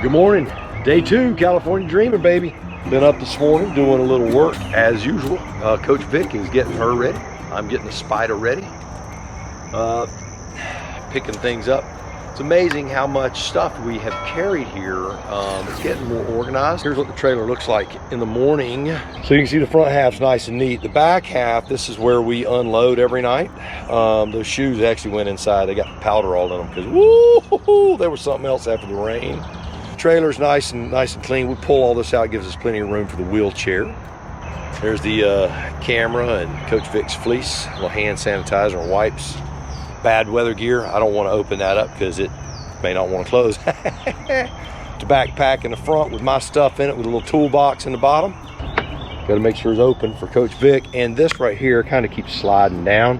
Good morning. Day 2, California Dreamin', baby. Been up this morning doing a little work as usual. Coach Vic is getting her ready. I'm getting the Spyder ready. Picking things up. It's amazing how much stuff we have carried here. It's getting more organized. Here's what the trailer looks like in the morning. So you can see the front half's nice and neat. The back half, this is where we unload every night. Those shoes actually went inside. They got powder all in them because woo, there was something else after the rain. Trailer's nice and clean. We pull all this out, gives us plenty of room for the wheelchair. There's the camera and Coach Vic's fleece, a little hand sanitizer and wipes. Bad weather gear. I don't want to open that up because it may not want to close. The backpack in the front with my stuff in it with a little toolbox in the bottom. Got to make sure it's open for Coach Vic. And this right here kind of keeps sliding down.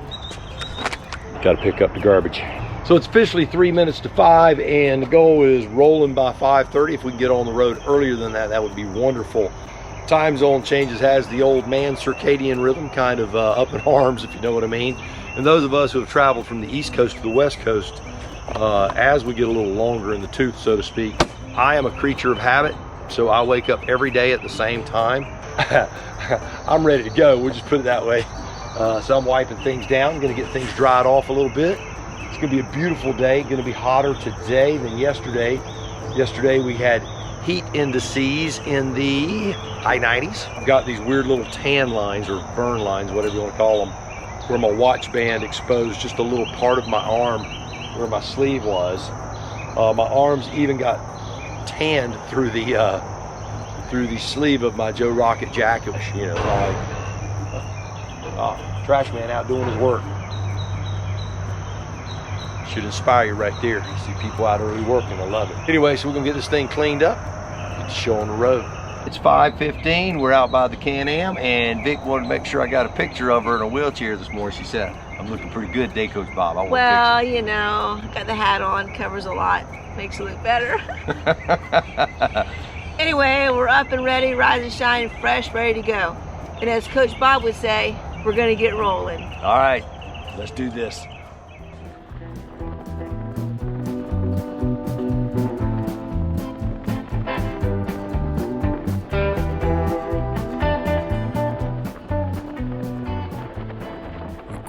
Got to pick up the garbage. So it's officially 3 minutes to 5 and the goal is rolling by 5:30. If we can get on the road earlier than that, that would be wonderful. Time zone changes has the old man circadian rhythm kind of up in arms, if you know what I mean. And those of us who have traveled from the East Coast to the West Coast, as we get a little longer in the tooth, so to speak, I am a creature of habit, so I wake up every day at the same time. I'm ready to go, we'll just put it that way. So I'm wiping things down. I'm gonna get things dried off a little bit. It's gonna be a beautiful day, gonna be hotter today than yesterday. Yesterday we had heat indices in the high 90s. I've got these weird little tan lines or burn lines, whatever you want to call them, where my watch band exposed just a little part of my arm where my sleeve was. My arms even got tanned through the sleeve of my Joe Rocket jacket. You know, like trash man out doing his work. Should inspire you right there. You see people out early working, I love it. Anyway, so we're gonna get this thing cleaned up, get the show on the road. It's 5:15, we're out by the CanAm, and Vic wanted to make sure I got a picture of her in a wheelchair this morning. She said, I'm looking pretty good today, Coach Bob. I want well, you know, got the hat on, covers a lot, makes you look better. Anyway, we're up and ready, rise and shine, fresh, ready to go. And as Coach Bob would say, we're gonna get rolling. All right, let's do this.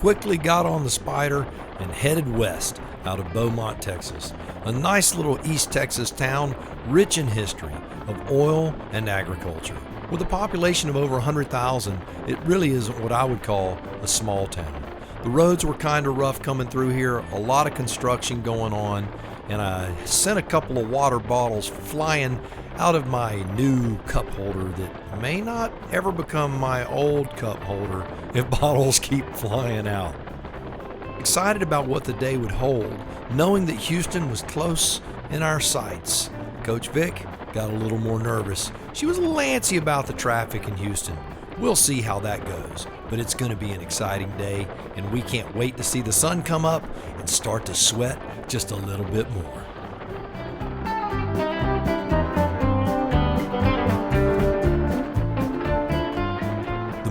Quickly got on the Spyder and headed west out of Beaumont, Texas, a nice little East Texas town rich in history of oil and agriculture. With a population of over 100,000, it really isn't what I would call a small town. The roads were kind of rough coming through here, a lot of construction going on, and I sent a couple of water bottles flying out of my new cup holder that may not ever become my old cup holder if bottles keep flying out. Excited about what the day would hold, knowing that Houston was close in our sights. Coach Vic got a little more nervous. She was a little antsy about the traffic in Houston. We'll see how that goes, but it's going to be an exciting day, and we can't wait to see the sun come up and start to sweat just a little bit more.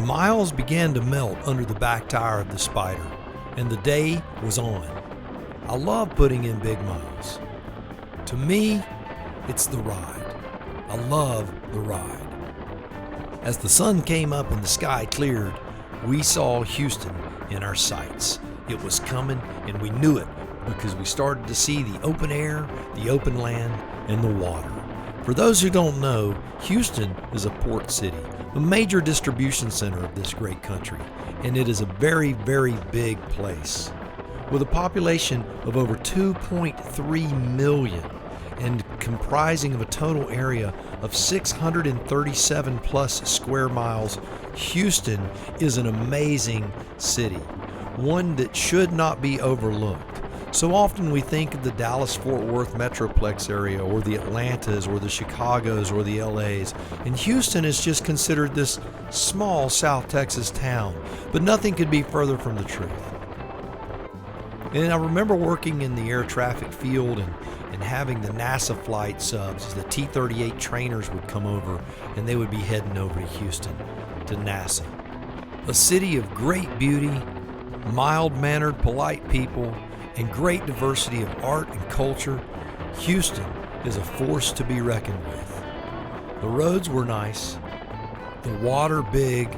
Miles began to melt under the back tire of the Spyder, and the day was on. I love putting in big miles. To me, it's the ride. I love the ride. As the sun came up and the sky cleared, we saw Houston in our sights. It was coming, and we knew it because we started to see the open air, the open land, and the water. For those who don't know, Houston is a port city, a major distribution center of this great country, and it is a very, very big place. With a population of over 2.3 million and comprising of a total area of 637 plus square miles, Houston is an amazing city, one that should not be overlooked. So often we think of the Dallas-Fort Worth Metroplex area or the Atlantas or the Chicagos or the LAs, and Houston is just considered this small South Texas town, but nothing could be further from the truth. And I remember working in the air traffic field and having the NASA flight subs, the T-38 trainers would come over and they would be heading over to Houston, to NASA. A city of great beauty, mild-mannered, polite people, and great diversity of art and culture, Houston is a force to be reckoned with. The roads were nice, the water big,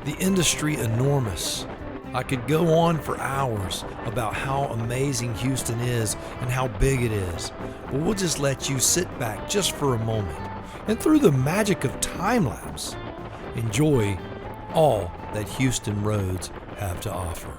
the industry enormous. I could go on for hours about how amazing Houston is and how big it is, but we'll just let you sit back just for a moment and through the magic of time-lapse, enjoy all that Houston roads have to offer.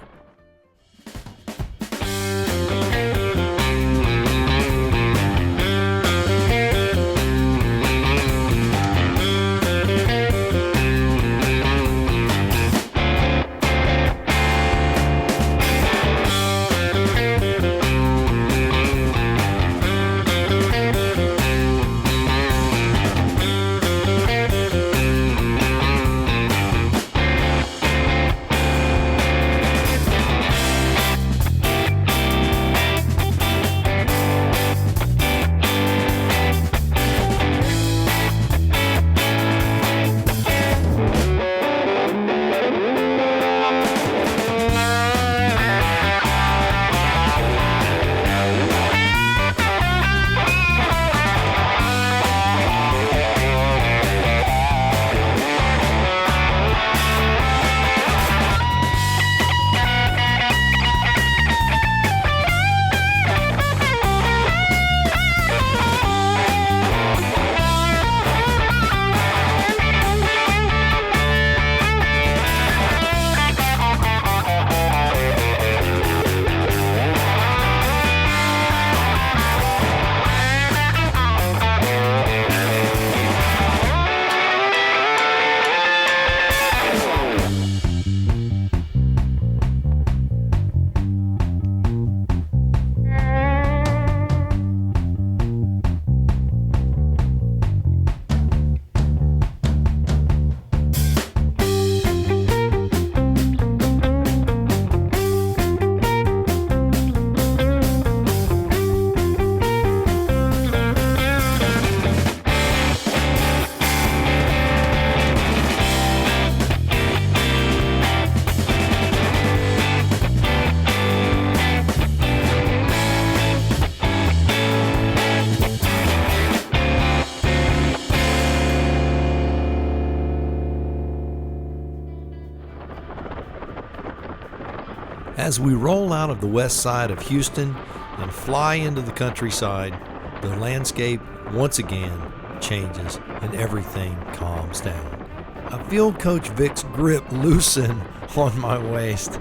As we roll out of the west side of Houston and fly into the countryside, the landscape once again changes and everything calms down. I feel Coach Vic's grip loosen on my waist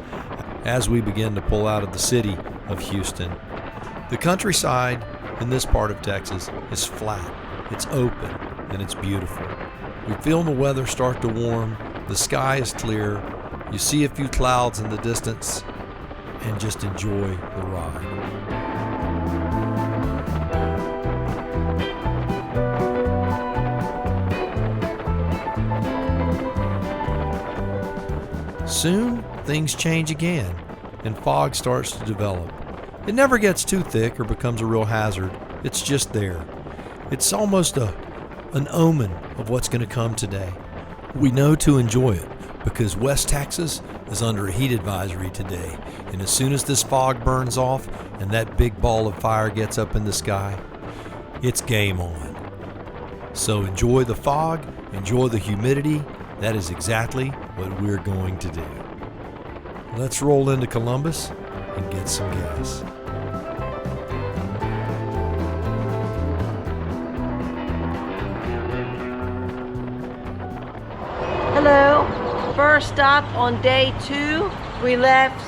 as we begin to pull out of the city of Houston. The countryside in this part of Texas is flat, it's open, and it's beautiful. We feel the weather start to warm, the sky is clear, you see a few clouds in the distance, and just enjoy the ride. Soon, things change again, and fog starts to develop. It never gets too thick or becomes a real hazard. It's just there. It's almost an omen of what's going to come today. We know to enjoy it because West Texas is under a heat advisory today, and as soon as this fog burns off and that big ball of fire gets up in the sky, it's game on. So enjoy the fog, enjoy the humidity. That is exactly what we're going to do. Let's roll into Columbus and get some gas. Hello. First stop on day 2. We left,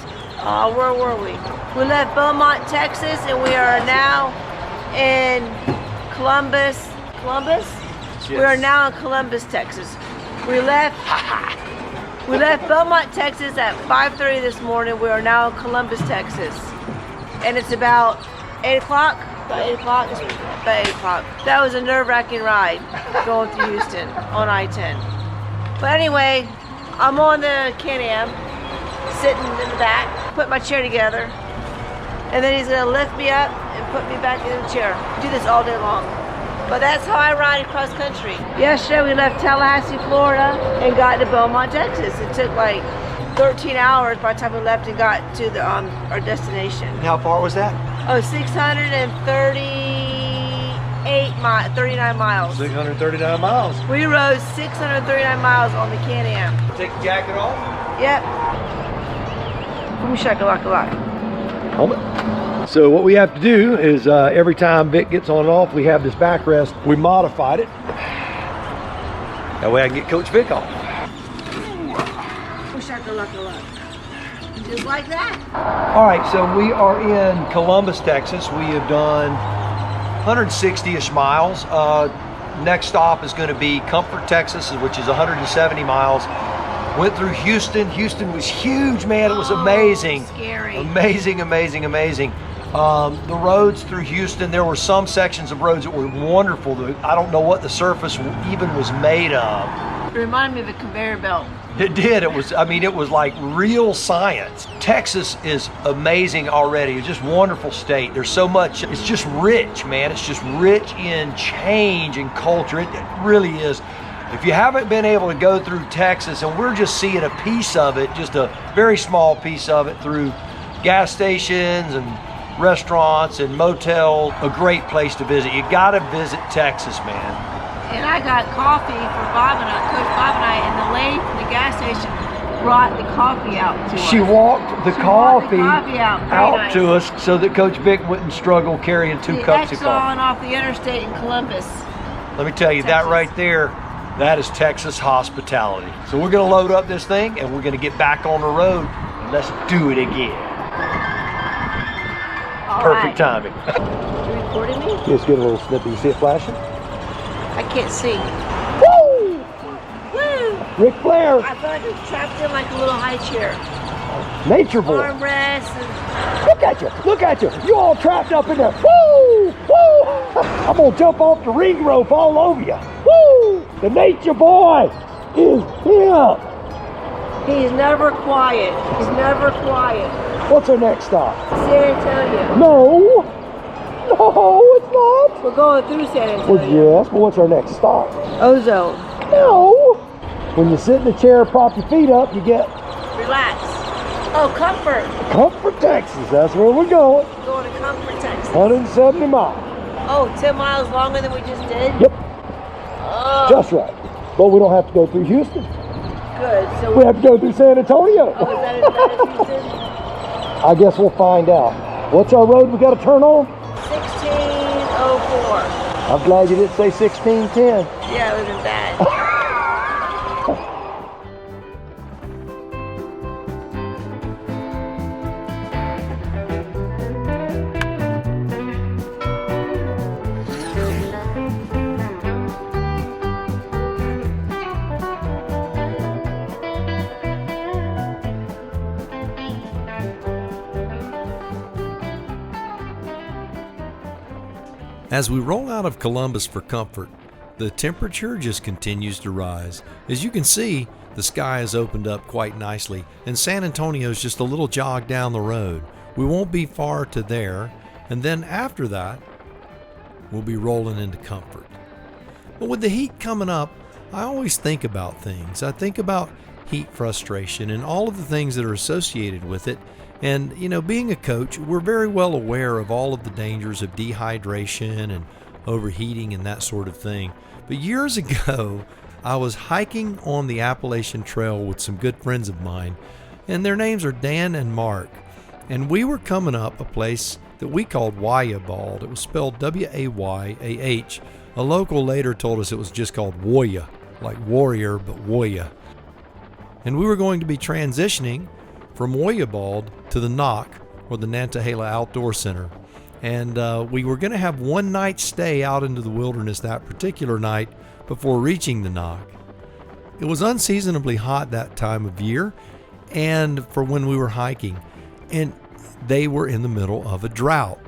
where were we? We left Beaumont, Texas, and we are now in Columbus. Columbus? Yes. We are now in Columbus, Texas. We left Beaumont, Texas at 5:30 this morning. We are now in Columbus, Texas. And it's about 8 o'clock? About 8 o'clock? It's about 8 o'clock. That was a nerve-wracking ride going through Houston on I-10. But anyway, I'm on the CanAm, sitting in the back, put my chair together, and then he's gonna lift me up and put me back in the chair. I do this all day long. But that's how I ride across country. Yesterday we left Tallahassee, Florida, and got to Beaumont, Texas. It took like 13 hours by the time we left and got to the our destination. And how far was that? Oh, 630 39 miles. 639 miles. We rode 639 miles on the CanAm. Take the jacket off. Yep. Boom shakalaka. Hold it. So what we have to do is every time Vic gets on and off, we have this backrest. We modified it. That way I can get Coach Vic off. Boom shakalaka. Just like that. All right, so we are in Columbus, Texas. We have done 160-ish miles. Next stop is going to be Comfort, Texas, which is 170 miles. Went through Houston. Houston was huge, man. It was amazing. Scary. Amazing, amazing, amazing. The roads through Houston, there were some sections of roads that were wonderful. I don't know what the surface even was made of. It reminded me of a conveyor belt. It did. It was, I mean, it was like real science. Texas is amazing already. It's just a wonderful state. There's so much, it's just rich, man. It's just rich in change and culture. It really is. If you haven't been able to go through Texas, and we're just seeing a piece of it, just a very small piece of it through gas stations and restaurants and motels, a great place to visit. You gotta visit Texas, man. And I got coffee for Bob and I, Coach Bob and I, and the lady from the gas station brought the coffee out to us. She walked the coffee out to us so that Coach Vic wouldn't struggle carrying 2 cups of coffee. Exxon off the interstate in Columbus. Let me tell you, Texas. that right there, that is Texas hospitality. So we're gonna load up this thing and we're gonna get back on the road. Let's do it again. All Perfect right. timing. You recording me? Just get a little snippet. You see it flashing? I can't see. Woo! Woo! Ric Flair, I feel like I'm trapped in like a little high chair. nature boy. Armrests and Look at you, look at you. You all trapped up in there. Woo! Woo! I'm gonna jump off the ring rope all over you. Woo! The nature boy is here. he's never quiet. He's never quiet. What's our next stop? San Antonio. No, it's not. We're going through San Antonio. Well, yes, but what's our next stop? Ozone. No. When you sit in the chair, prop your feet up, you get Relax. Oh, Comfort. Comfort, Texas. That's where we're going. We're going to Comfort, Texas. 170 miles. Oh, 10 miles longer than we just did? Yep, Oh, just right. But we don't have to go through Houston. good. So We have to go through San Antonio. oh, is that in Houston? I guess we'll find out. What's our road we got to turn on? 1604. I'm glad you didn't say 1610. Yeah, it wasn't bad. As we roll out of Columbus for Comfort, the temperature just continues to rise. As you can see, the sky has opened up quite nicely, and San Antonio's just a little jog down the road. We won't be far to there, and then after that, we'll be rolling into Comfort. But with the heat coming up, I always think about things. I think about heat frustration and all of the things that are associated with it. And, you know, being a coach, we're very well aware of all of the dangers of dehydration and overheating and that sort of thing. But years ago, I was hiking on the Appalachian Trail with some good friends of mine, and their names are Dan and Mark. And we were coming up a place that we called Wayah. It was spelled W-A-Y-A-H. A local later told us it was just called Wayah, like warrior, but Wayah. And we were going to be transitioning from Wayah to the NOC, or the Nantahala Outdoor Center. And we were going to have one night stay out into the wilderness that particular night before reaching the NOC. It was unseasonably hot that time of year, and for when we were hiking, and they were in the middle of a drought.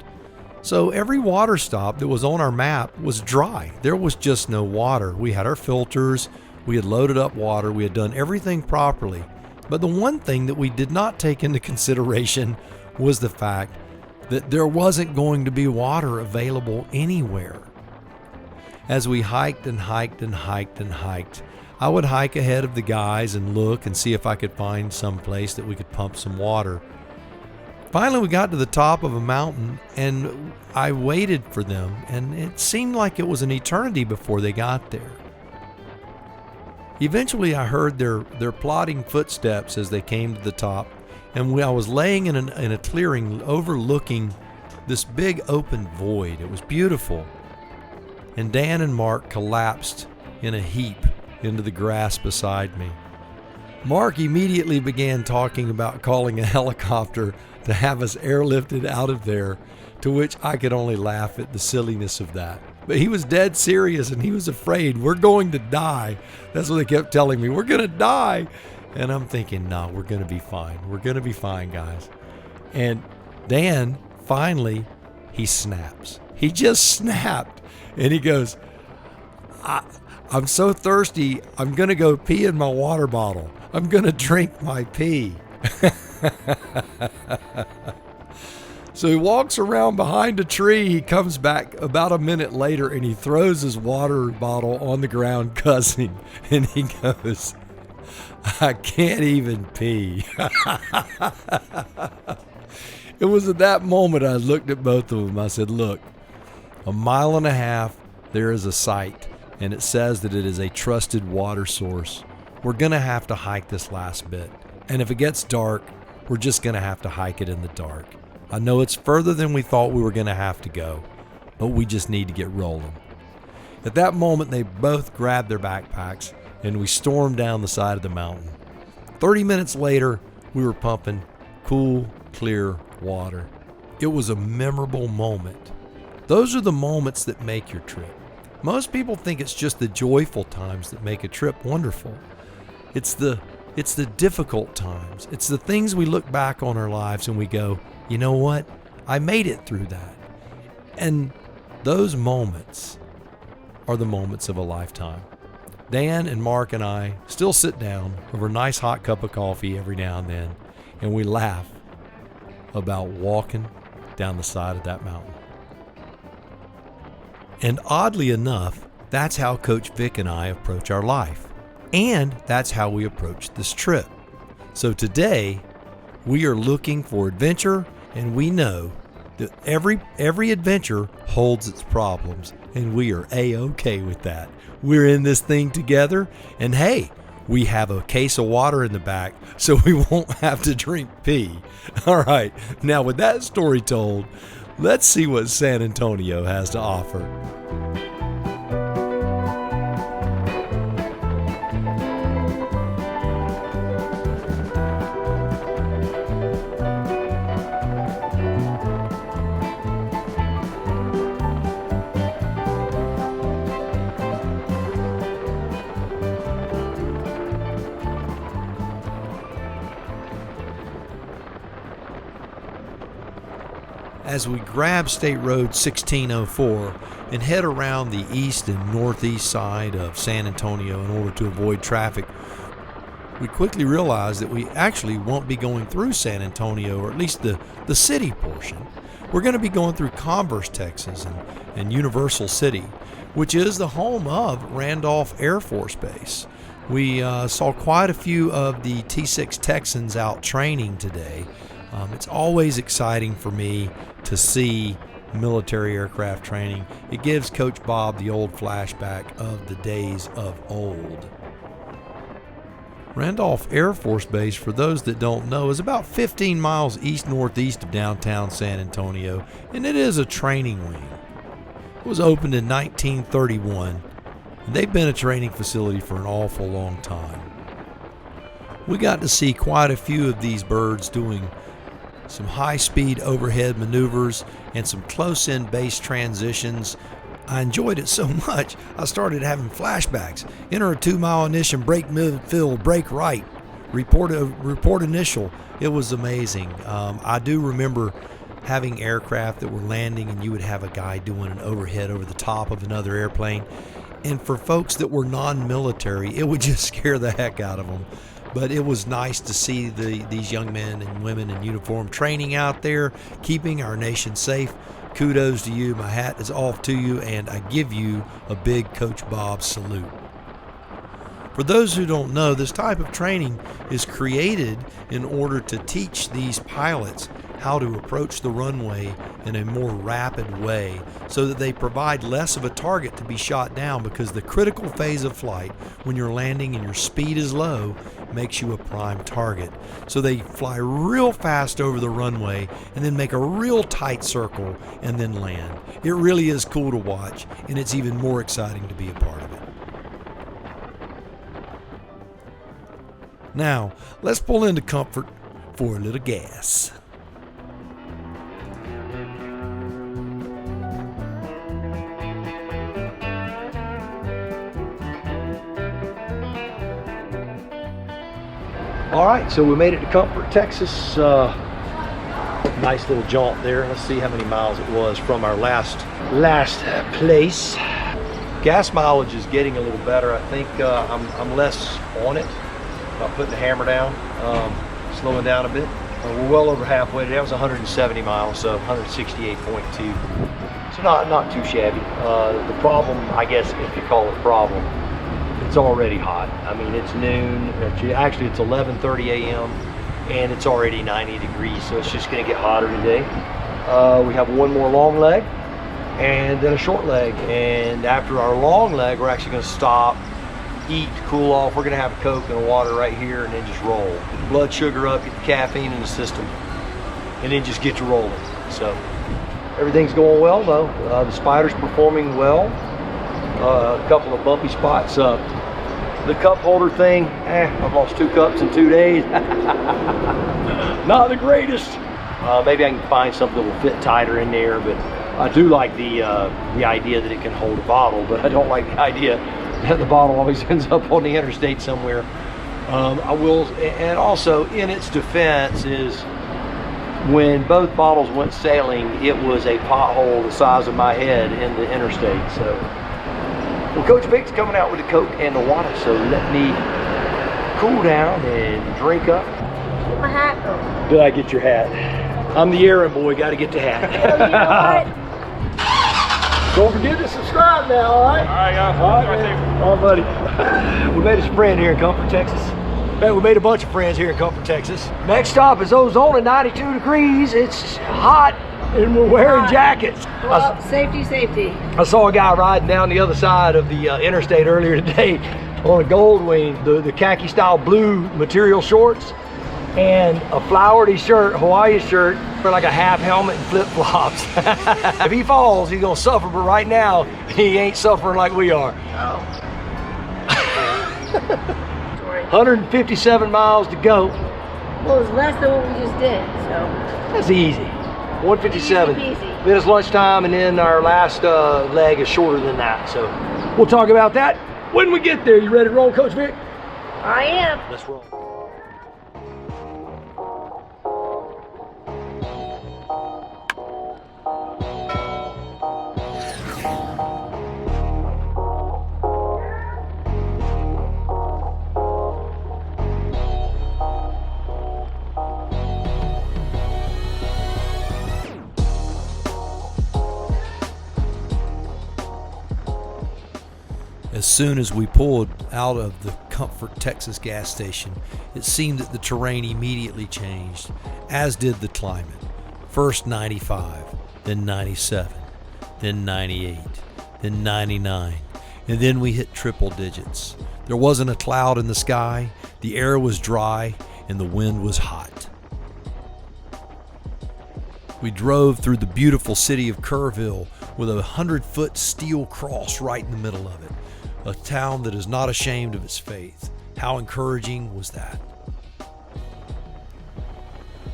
So every water stop that was on our map was dry. There was just no water. We had our filters, we had loaded up water, we had done everything properly. But the one thing that we did not take into consideration was the fact that there wasn't going to be water available anywhere. As we hiked and hiked and hiked and hiked, I would hike ahead of the guys and look and see if I could find some place that we could pump some water. Finally, we got to the top of a mountain, and I waited for them, and it seemed like it was an eternity before they got there. Eventually, I heard their plodding footsteps as they came to the top, and I was laying in a clearing overlooking this big open void. It was beautiful. And Dan and Mark collapsed in a heap into the grass beside me. Mark immediately began talking about calling a helicopter to have us airlifted out of there, to which I could only laugh at the silliness of that. But he was dead serious, and he was afraid. We're going to die. That's what they kept telling me. We're going to die. And I'm thinking, no, we're going to be fine. We're going to be fine, guys. And Dan, finally, he snaps. He just snapped. And he goes, I'm so thirsty, I'm going to go pee in my water bottle. I'm going to drink my pee. So he walks around behind a tree. He comes back about a minute later, and he throws his water bottle on the ground, cussing. And he goes, I can't even pee. It was at that moment I looked at both of them. I said, look, 1.5 miles, there is a site, and it says that it is a trusted water source. We're going to have to hike this last bit. And if it gets dark, we're just going to have to hike it in the dark. I know it's further than we thought we were going to have to go, but we just need to get rolling. At that moment, they both grabbed their backpacks, and we stormed down the side of the mountain. 30 minutes later, we were pumping cool, clear water. It was a memorable moment. Those are the moments that make your trip. Most people think it's just the joyful times that make a trip wonderful. It's the difficult times. It's the things we look back on our lives and we go, you know what? I made it through that. And those moments are the moments of a lifetime. Dan and Mark and I still sit down over a nice hot cup of coffee every now and then, and we laugh about walking down the side of that mountain. And oddly enough, that's how Coach Vic and I approach our life. And that's how we approach this trip. So today, we are looking for adventure, and we know that every adventure holds its problems, and we are A-okay with that. We're in this thing together, and hey, we have a case of water in the back, so we won't have to drink pee. All right, now with that story told, let's see what San Antonio has to offer. As we grab State Road 1604 and head around the east and northeast side of San Antonio in order to avoid traffic, we quickly realize that we actually won't be going through San Antonio, or at least the city portion. We're going to be going through Converse, Texas and Universal City, which is the home of Randolph Air Force Base. We saw quite a few of the T6 Texans out training today. It's always exciting for me to see military aircraft training. It gives Coach Bob the old flashback of the days of old. Randolph Air Force Base, for those that don't know, is about 15 miles east-northeast of downtown San Antonio, and it is a training wing. It was opened in 1931, and they've been a training facility for an awful long time. We got to see quite a few of these birds doing some high-speed overhead maneuvers and some close-in base transitions. I enjoyed it so much, I started having flashbacks. Enter a 2-mile ignition, brake midfield, brake right, report initial. It was amazing. I do remember having aircraft that were landing, and you would have a guy doing an overhead over the top of another airplane. And for folks that were non-military, it would just scare the heck out of them. But it was nice to see these young men and women in uniform training out there, keeping our nation safe. Kudos to you. My hat is off to you, and I give you a big Coach Bob salute. For those who don't know, this type of training is created in order to teach these pilots how to approach the runway in a more rapid way so that they provide less of a target to be shot down, because the critical phase of flight, when you're landing and your speed is low, makes you a prime target. So they fly real fast over the runway and then make a real tight circle and then land. It really is cool to watch, and it's even more exciting to be a part of it. Now, let's pull into Comfort for a little gas. All right, so we made it to Comfort, Texas. Nice little jaunt there. Let's see how many miles it was from our last place. Gas mileage is getting a little better. I think I'm less on it. About putting the hammer down, slowing down a bit. We're well over halfway today. That was 170 miles, so 168.2. So not too shabby. The problem, I guess, if you call it a problem, it's already hot. I mean, it's noon. Actually, it's 11:30 a.m. and it's already 90 degrees, so it's just going to get hotter today. We have one more long leg and then a short leg. And after our long leg, we're actually going to stop, eat, cool off. We're going to have a Coke and a water right here and then just roll. Blood sugar up, get the caffeine in the system, and then just get to rolling. So everything's going well, though. The Spyder's performing well. A couple of bumpy spots. The cup holder thing, I've lost 2 cups in 2 days. Not the greatest. Maybe I can find something that will fit tighter in there, but I do like the idea that it can hold a bottle, but I don't like the idea that the bottle always ends up on the interstate somewhere. I will, and also in its defense is when both bottles went sailing, it was a pothole the size of my head in the interstate. So, well, Coach Vic's coming out with the Coke and the water, so let me cool down and drink up. Get my hat on. Did I get your hat? I'm the errand boy, got to get the hat. Oh, you know what? Don't forget to subscribe now, all right? All right, yeah. All right, man. All right, buddy. We made us a friend here in Comfort, Texas. Man, we made a bunch of friends here in Comfort, Texas. Next stop is Ozona, 92 degrees. It's hot, and we're wearing jackets. Well, safety. I saw a guy riding down the other side of the interstate earlier today on a Goldwing, the khaki style blue material shorts, and a flowery shirt, Hawaii shirt, for like a half helmet and flip flops. If he falls, he's gonna suffer, but right now, he ain't suffering like we are. Oh. 157 miles to go. Well, it's less than what we just did, so. That's easy. 157. Easy peasy. Then it's lunchtime, and then our last leg is shorter than that. So we'll talk about that when we get there. You ready to roll, Coach Vic? I am. Let's roll. As soon as we pulled out of the Comfort, Texas gas station, it seemed that the terrain immediately changed, as did the climate. First 95, then 97, then 98, then 99, and then we hit triple digits. There wasn't a cloud in the sky, the air was dry, and the wind was hot. We drove through the beautiful city of Kerrville with a 100-foot steel cross right in the middle of it. A town that is not ashamed of its faith. How encouraging was that?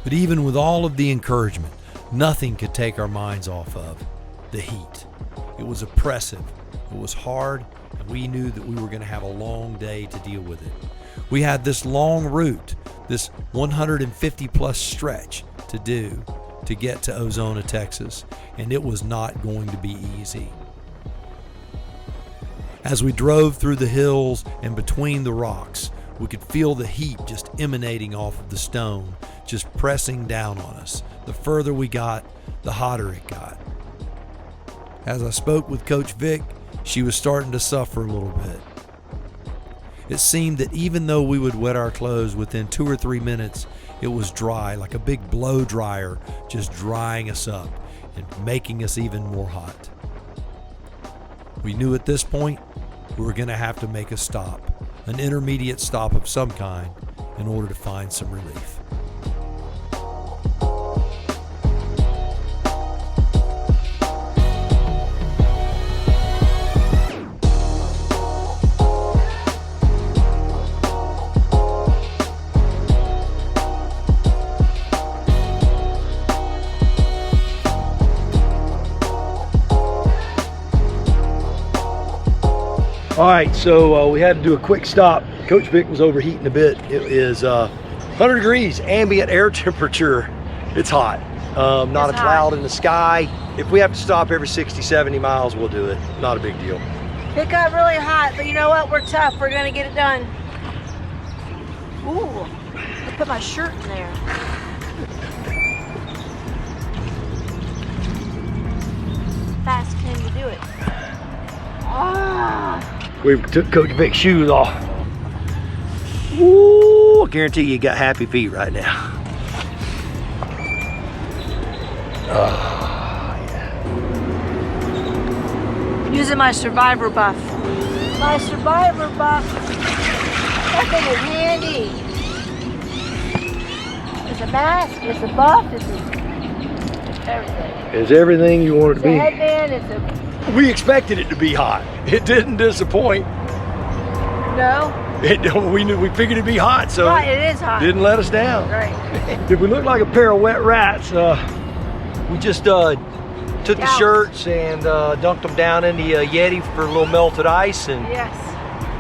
But even with all of the encouragement, nothing could take our minds off of the heat. It was oppressive, it was hard, and we knew that we were going to have a long day to deal with it. We had this long route, this 150 plus stretch to do to get to Ozona, Texas, and it was not going to be easy. As we drove through the hills and between the rocks, we could feel the heat just emanating off of the stone, just pressing down on us. The further we got, the hotter it got. As I spoke with Coach Vic, she was starting to suffer a little bit. It seemed that even though we would wet our clothes within 2 or 3 minutes, it was dry, like a big blow dryer, just drying us up and making us even more hot. We knew at this point we were going to have to make a stop, an intermediate stop of some kind, in order to find some relief. All right, so we had to do a quick stop. Coach Vic was overheating a bit. It is 100 degrees ambient air temperature. It's hot. Not a cloud in the sky. If we have to stop every 60, 70 miles, we'll do it. Not a big deal. It got really hot, but you know what? We're tough. We're gonna get it done. Ooh, I put my shirt in there. Fast can you do it? Ah. We took Coach Vic's shoes off. Ooh, I guarantee you got happy feet right now. Yeah. Using my survivor buff. My survivor buff. That thing is handy. It's a mask, it's a buff, it's everything. It's everything you want it to be. It's a headband, it's a... We expected it to be hot. It didn't disappoint. No. We figured it'd be hot, so right, it is hot. Didn't let us down. Right. If we look like a pair of wet rats, we just took the shirts and dunked them down in the Yeti for a little melted ice, and yes,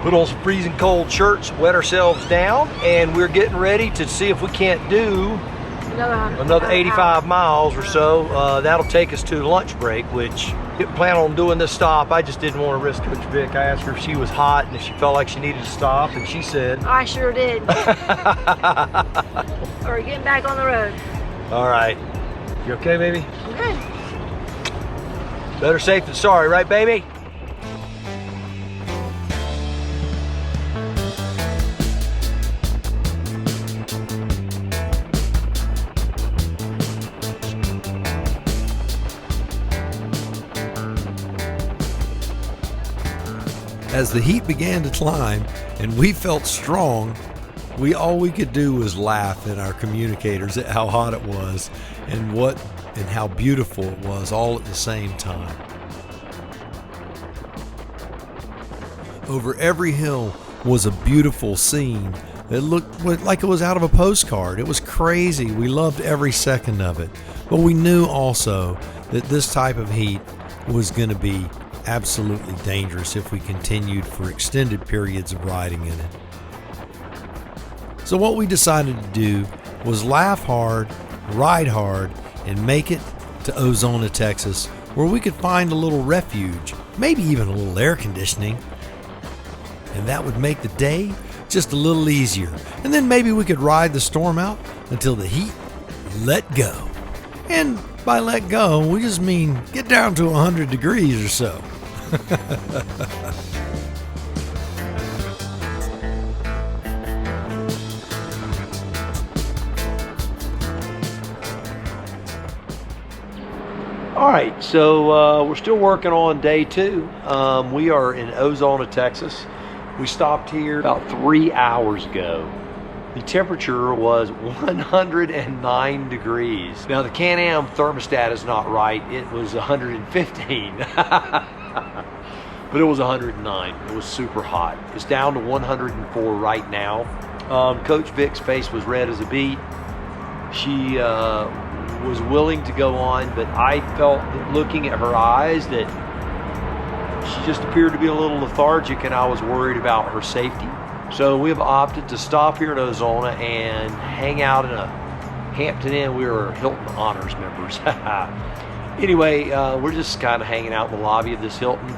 put on some freezing cold shirts, wet ourselves down, and we're getting ready to see if we can't do another 85 miles or so. That'll take us to lunch break, which didn't plan on doing this stop. I just didn't want to risk Coach Vic. I asked her if she was hot and if she felt like she needed to stop, and she said, I sure did. We're getting back on the road. All right. You okay, baby? I'm good. Better safe than sorry, right, baby? As the heat began to climb and we felt strong, all we could do was laugh at our communicators at how hot it was and how beautiful it was all at the same time. Over every hill was a beautiful scene that looked like it was out of a postcard. It was crazy. We loved every second of it. But we knew also that this type of heat was going to be absolutely dangerous if we continued for extended periods of riding in it. So what we decided to do was laugh hard, ride hard, and make it to Ozona, Texas, where we could find a little refuge, maybe even a little air conditioning, and that would make the day just a little easier. And then maybe we could ride the storm out until the heat let go. And by let go, we just mean get down to 100 degrees or so. All right, so we're still working on day 2. We are in Ozona, Texas. We stopped here about 3 hours ago. The temperature was 109 degrees. Now the CanAm thermostat is not right. It was 115. But it was 109. It was super hot. It's down to 104 right now. Coach Vic's face was red as a beet. She was willing to go on, but I felt that looking at her eyes that she just appeared to be a little lethargic, and I was worried about her safety. So we have opted to stop here in Ozona and hang out in a Hampton Inn. We were Hilton Honors members. Anyway, we're just kind of hanging out in the lobby of this Hilton.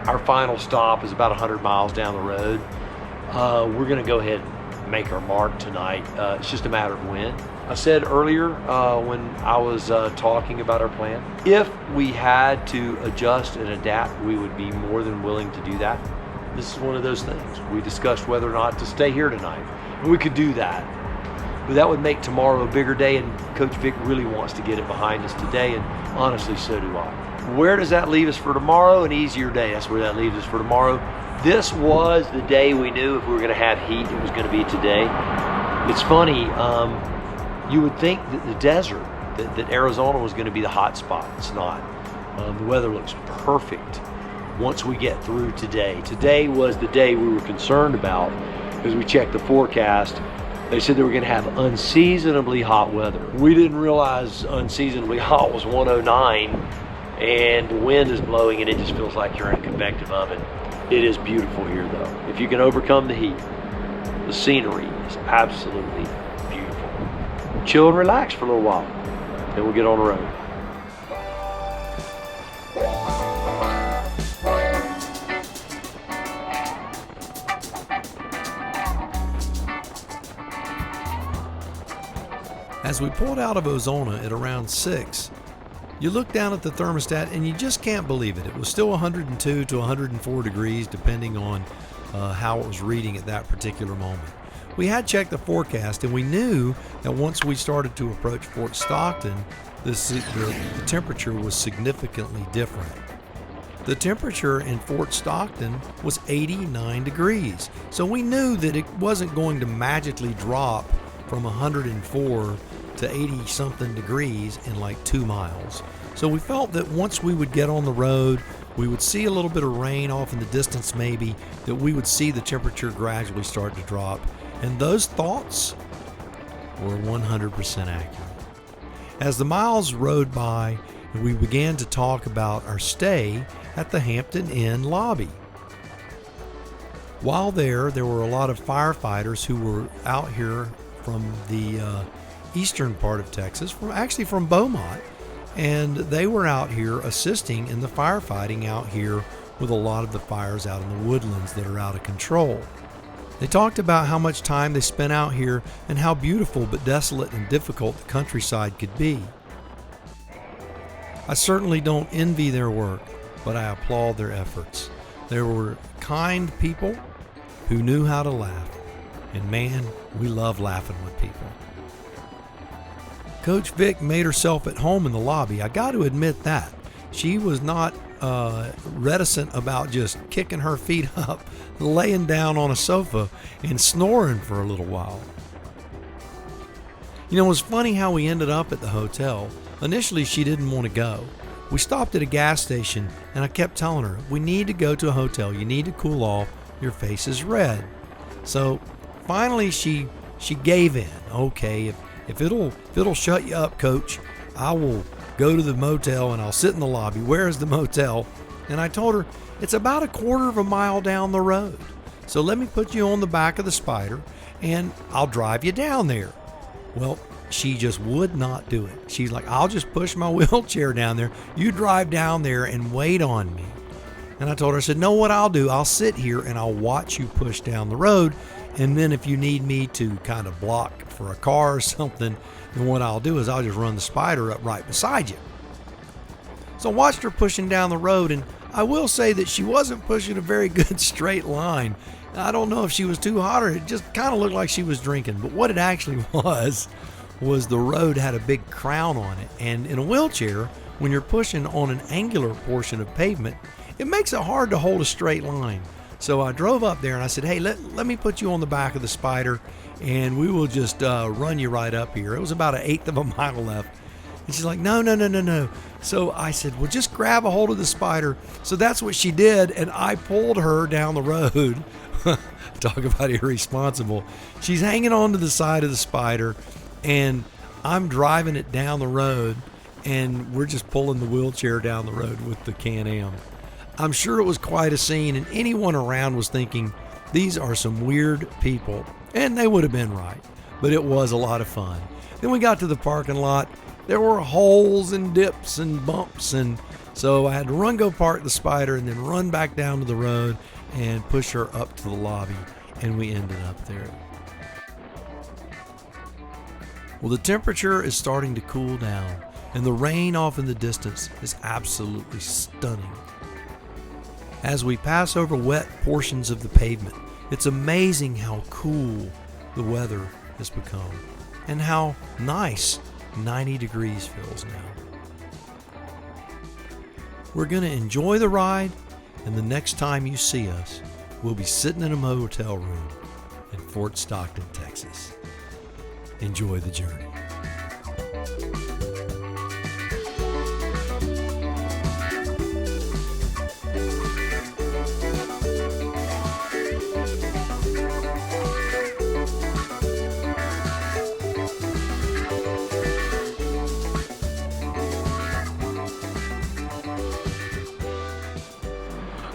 Our final stop is about 100 miles down the road. We're going to go ahead and make our mark tonight. It's just a matter of when. I said earlier when I was talking about our plan, if we had to adjust and adapt, we would be more than willing to do that. this is one of those things. We discussed whether or not to stay here tonight. And we could do that. But that would make tomorrow a bigger day, and Coach Vic really wants to get it behind us today, and honestly, so do I. Where does that leave us for tomorrow? An easier day. That's where that leaves us for tomorrow. This was the day we knew if we were going to have heat, it was going to be today. It's funny, you would think that the desert, that Arizona was going to be the hot spot. It's not. The weather looks perfect once we get through today. Today was the day we were concerned about because we checked the forecast. They said they were going to have unseasonably hot weather. We didn't realize unseasonably hot was 109, and the wind is blowing and it just feels like you're in a convective oven. It is beautiful here though. If you can overcome the heat, the scenery is absolutely beautiful. Chill and relax for a little while, then we'll get on the road. As we pulled out of Ozona at around 6, you look down at the thermostat and you just can't believe it. It was still 102 to 104 degrees depending on how it was reading at that particular moment. We had checked the forecast and we knew that once we started to approach Fort Stockton, the temperature was significantly different. The temperature in Fort Stockton was 89 degrees, so we knew that it wasn't going to magically drop from 104 to 80 something degrees in like 2 miles. So we felt that once we would get on the road, we would see a little bit of rain off in the distance maybe, that we would see the temperature gradually start to drop. And those thoughts were 100% accurate. As the miles rode by, we began to talk about our stay at the Hampton Inn lobby. While there were a lot of firefighters who were out here from the eastern part of Texas, actually from Beaumont, and they were out here assisting in the firefighting out here with a lot of the fires out in the woodlands that are out of control. They talked about how much time they spent out here and how beautiful but desolate and difficult the countryside could be. I certainly don't envy their work, but I applaud their efforts. There were kind people who knew how to laugh. And man, we love laughing with people. Coach Vic made herself at home in the lobby. I got to admit that. She was not reticent about just kicking her feet up, laying down on a sofa, and snoring for a little while. You know, it was funny how we ended up at the hotel. Initially, she didn't want to go. We stopped at a gas station, and I kept telling her, we need to go to a hotel. You need to cool off. Your face is red. So finally, she gave in. Okay, if it'll shut you up, Coach, I will go to the motel and I'll sit in the lobby. Where is the motel? And I told her it's about a quarter of a mile down the road. So let me put you on the back of the Spyder and I'll drive you down there. Well, she just would not do it. She's like, I'll just push my wheelchair down there. You drive down there and wait on me. And I told her, I said, know what I'll do? I'll sit here and I'll watch you push down the road. And then if you need me to kind of block for a car or something, then what I'll do is I'll just run the Spyder up right beside you. So I watched her pushing down the road, and I will say that she wasn't pushing a very good straight line. I don't know if she was too hot or it just kind of looked like she was drinking. But what it actually was the road had a big crown on it. And in a wheelchair, when you're pushing on an angular portion of pavement, it makes it hard to hold a straight line. So I drove up there and I said, hey, let me put you on the back of the Spyder and we will just run you right up here. It was about 1/8 of a mile left. And she's like, no. So I said, well, just grab a hold of the Spyder. So that's what she did, and I pulled her down the road. Talk about irresponsible. She's hanging on to the side of the Spyder, and I'm driving it down the road, and we're just pulling the wheelchair down the road with the CanAm. I'm sure it was quite a scene, and anyone around was thinking, these are some weird people. And they would have been right, but it was a lot of fun. Then we got to the parking lot. There were holes and dips and bumps, and so I had to go park the Spyder and then run back down to the road and push her up to the lobby, and we ended up there. Well, the temperature is starting to cool down, and the rain off in the distance is absolutely stunning. As we pass over wet portions of the pavement, it's amazing how cool the weather has become and how nice 90 degrees feels now. We're going to enjoy the ride, and the next time you see us, we'll be sitting in a motel room in Fort Stockton, Texas. Enjoy the journey.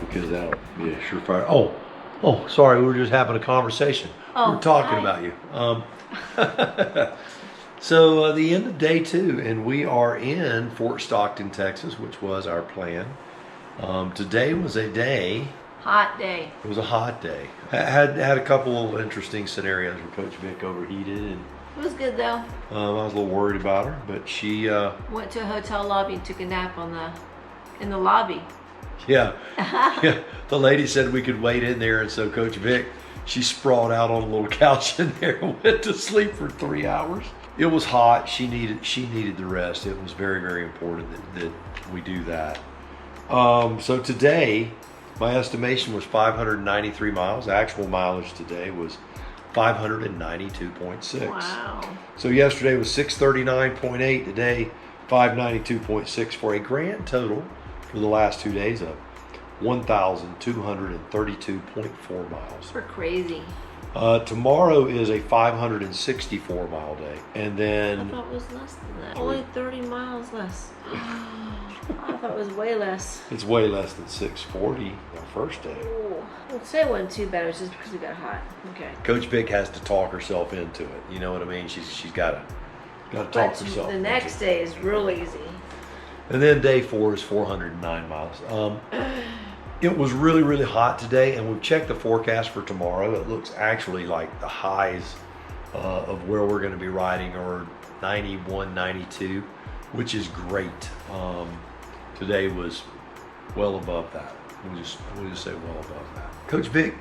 Because that'll be a surefire. Oh, sorry, we were just having a conversation. We were talking about you. So the end of day 2, and we are in Fort Stockton, Texas, which was our plan. Today was a day. Hot day. It was a hot day. Had a couple of interesting scenarios where Coach Vic overheated, and It was good though. I was a little worried about her, but she Went to a hotel lobby and took a nap in the lobby. yeah. The lady said we could wait in there, and so Coach Vic, she sprawled out on a little couch in there and went to sleep for 3 hours. It was hot. She needed the rest. It was very, very important that we do that. So today, my estimation was 593 miles. Actual mileage today was 592.6. Wow. So yesterday was 639.8. Today, 592.6 for a grand total for the last 2 days of 1,232.4 miles. We're crazy. Tomorrow is a 564 mile day, and I then thought it was less than that. Only 30 miles less. I thought it was way less. it's way less than 640 our first day. Ooh. Well, today it wasn't too bad. It was just because we got hot. Okay. Coach Vic has to talk herself into it. You know what I mean? She's got to talk But herself. the into next it. day is real easy. And then day 4 is 409 miles. It was really, really hot today, and we've checked the forecast for tomorrow. It looks actually like the highs of where we're going to be riding are 91, 92, which is great. Today was well above that. We'll just say well above that. Coach Vic,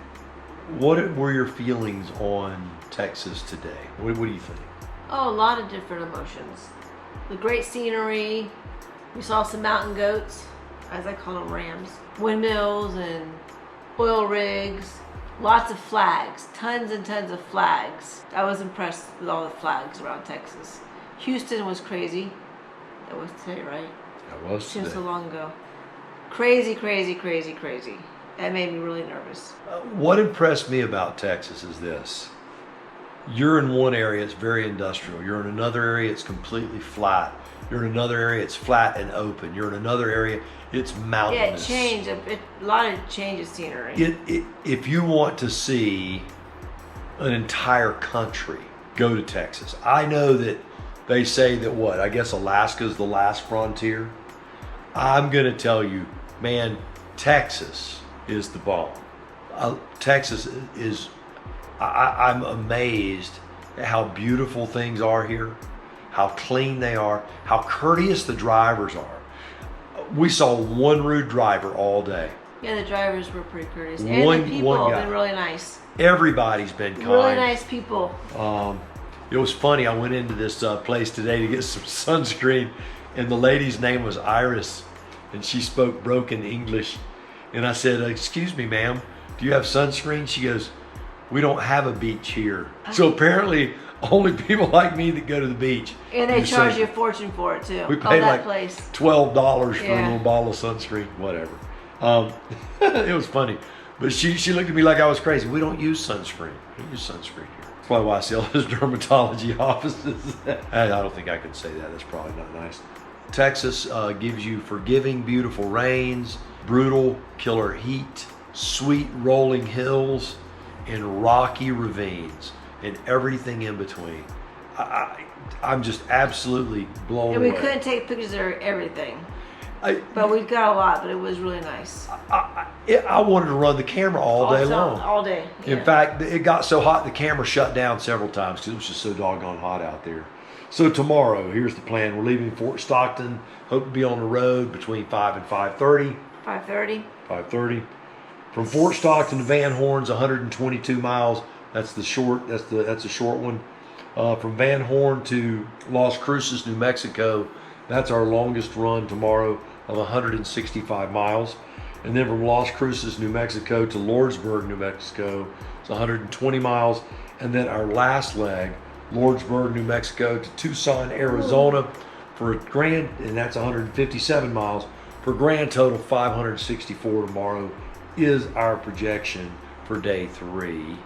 what were your feelings on Texas today? What do you think? Oh, a lot of different emotions. The great scenery. We saw some mountain goats, as I call them, rams. Windmills and oil rigs. Lots of flags. Tons and tons of flags. I was impressed with all the flags around Texas. Houston was crazy. That was today, right? That was Seems today. so long ago. Crazy, crazy, crazy, crazy. That made me really nervous. What impressed me about Texas is this. You're in one area, it's very industrial. You're in another area, it's completely flat. You're in another area, it's flat and open. You're in another area, it's mountainous. Yeah, it changed. A lot of changes scenery. If you want to see an entire country, go to Texas. I know that they say that I guess Alaska's the last frontier. I'm going to tell you, man, Texas is the bomb. Texas is, I'm amazed at how beautiful things are here, how clean they are, how courteous the drivers are. We saw one rude driver all day. Yeah, the drivers were pretty courteous. And One the people guy. have been really nice. Everybody's been kind. Really nice people. It was funny. I went into this place today to get some sunscreen, and the lady's name was Iris, and she spoke broken English. And I said, "Excuse me, ma'am, do you have sunscreen?" She goes, "We don't have a beach here." So apparently, only people like me that go to the beach. And they use charge sunscreen. you a fortune for it too. We paid that like place. $12 for a Yeah. little bottle of sunscreen, whatever. It was funny. But she looked at me like I was crazy. We don't use sunscreen. We don't use sunscreen here. That's probably why I see all those dermatology offices. I don't think I could say that. That's probably not nice. Texas gives you forgiving, beautiful rains, brutal, killer heat, sweet rolling hills, and rocky ravines, and everything in between. I'm just absolutely blown And we away. couldn't take pictures of everything. I But we got a lot, but it was really nice. I wanted to run the camera all day long. All day. In yeah. fact, it got so hot the camera shut down several times because it was just so doggone hot out there. So tomorrow, here's the plan. We're leaving Fort Stockton. Hope to be on the road between 5 and 5:30. 5:30. 5:30. From Fort Stockton to Van Horn's 122 miles. That's the short. That's a short one. From Van Horn to Las Cruces, New Mexico. That's our longest run tomorrow of 165 miles. And then from Las Cruces, New Mexico to Lordsburg, New Mexico, it's 120 miles. And then our last leg, Lordsburg, New Mexico to Tucson, Arizona, for a grand, and that's 157 miles. For a grand total 564 tomorrow is our projection for day 3.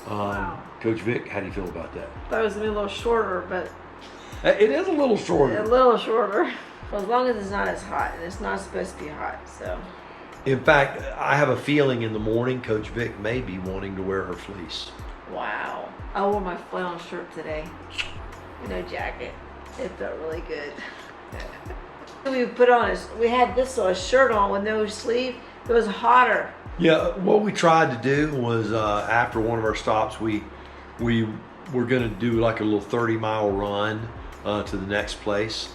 Wow. Coach Vic, how do you feel about that? Thought it was gonna be a little shorter, but It is a little shorter. a little shorter. Well, as long as it's not as hot, and it's not supposed to be hot, so. In fact, I have a feeling in the morning Coach Vic may be wanting to wear her fleece. Wow. I wore my flannel shirt today. No jacket. It felt really good. We had this sort of shirt on with no sleeve. It was hotter. Yeah, what we tried to do was after one of our stops, we were going to do like a little 30-mile run to the next place,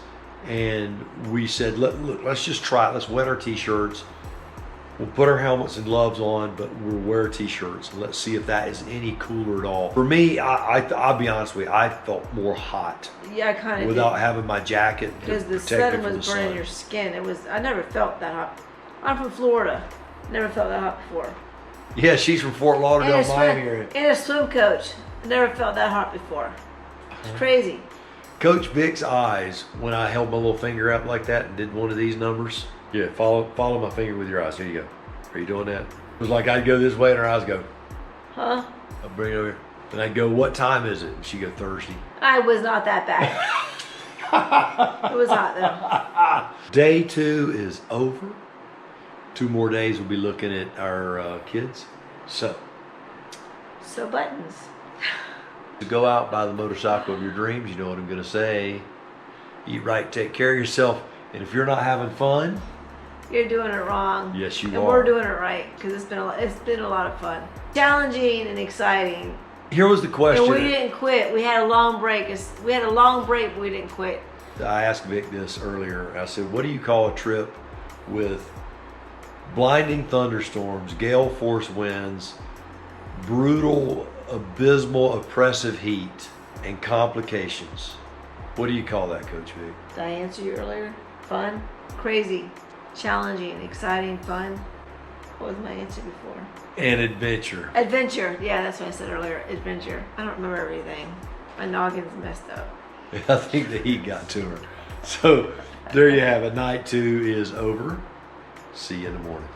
and we said, look, let's just try it. Let's wet our t-shirts. We'll put our helmets and gloves on, but we'll wear t-shirts, and let's see if that is any cooler at all. For me, I'll be honest with you, I felt more hot. Yeah, I kind of without having my jacket to because the protect me sun from was the burning sun. your skin. I never felt that hot. I'm from Florida. Never felt that hot before. Yeah, she's from Fort Lauderdale, Miami area. And a swim coach. Never felt that hot before. It's crazy. Coach Vic's eyes when I held my little finger up like that and did one of these numbers. Yeah, follow my finger with your eyes. Here you go. Are you doing that? It was like I'd go this way and her eyes go. Huh? I'd bring it over here. And I'd go, what time is it? And she'd go, Thursday. I was not that bad. It was hot though. Day 2 is over. 2 more days we'll be looking at our kids. So buttons. to go out, buy the motorcycle of your dreams, you know what I'm going to say. Eat right, take care of yourself. And if you're not having fun, You're doing it wrong. yes, you and are. we're doing it right because it's been a lot of fun, challenging and exciting. Here was the question. And we didn't quit. We had a long break. We had a long break, but we didn't quit. I asked Vic this earlier. I said, what do you call a trip with blinding thunderstorms, gale force winds, brutal, abysmal, oppressive heat, and complications? What do you call that, Coach Vic? Did I answer you earlier? Fun, crazy, challenging, exciting, fun. What was my answer before? And adventure. Adventure. Yeah, that's what I said earlier. Adventure. I don't remember everything. My noggin's messed up. I think the heat got to her. So there you have it. Night 2 is over. See you in the morning.